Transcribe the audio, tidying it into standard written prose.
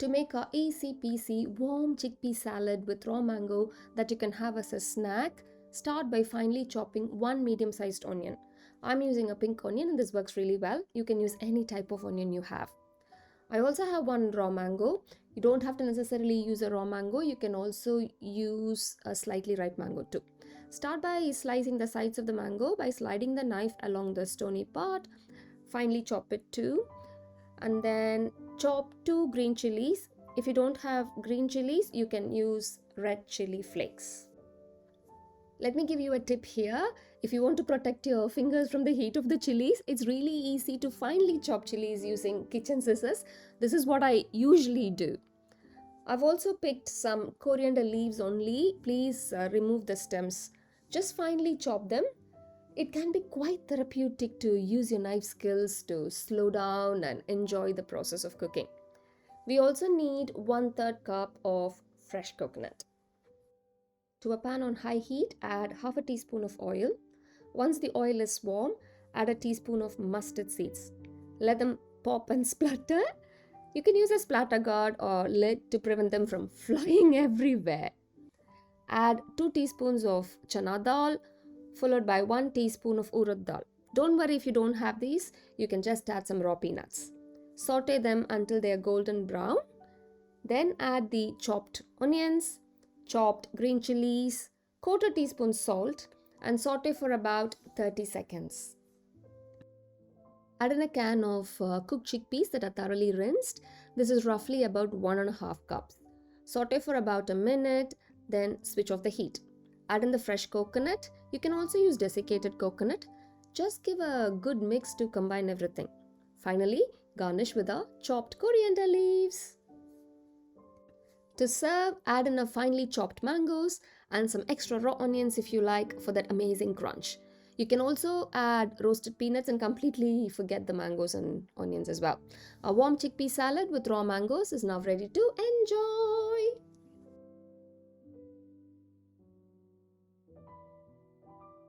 To make a easy peasy warm chickpea salad with raw mango that you can have as a snack, start by finely chopping one medium-sized onion. I'm using a pink onion and this works really well. You can use any type of onion you have. I also have one raw mango. You don't have to necessarily use a raw mango. You can also use a slightly ripe mango too. Start by slicing the sides of the mango by sliding the knife along the stony part. Finely chop it too. And then chop 2 green chilies. If you don't have green chilies, you can use red chili flakes. Let me give you a tip here. If you want to protect your fingers from the heat of the chilies, it's really easy to finely chop chilies using kitchen scissors. This is what I usually do. I've also picked some coriander leaves only. Please remove the stems. Just finely chop them. It can be quite therapeutic to use your knife skills to slow down and enjoy the process of cooking. We also need 1/3 cup of fresh coconut. To a pan on high heat, add half a teaspoon of oil. Once the oil is warm, add a teaspoon of mustard seeds. Let them pop and splutter. You can use a splatter guard or lid to prevent them from flying everywhere. Add 2 teaspoons of chana dal, followed by 1 teaspoon of urad dal. Don't worry if you don't have these, you can just add some raw peanuts. Saute them until they are golden brown. Then add the chopped onions, chopped green chilies, 1/4 teaspoon salt, and saute for about 30 seconds. Add in a can of cooked chickpeas that are thoroughly rinsed. This is roughly about 1.5 cups. Saute for about a minute, then switch off the heat. Add in the fresh coconut. You can also use desiccated coconut. Just give a good mix to combine everything. Finally, garnish with the chopped coriander leaves. To serve, add in a finely chopped mangoes and some extra raw onions if you like for that amazing crunch. You can also add roasted peanuts and completely forget the mangoes and onions as well. A warm chickpea salad with raw mangoes is now ready to enjoy.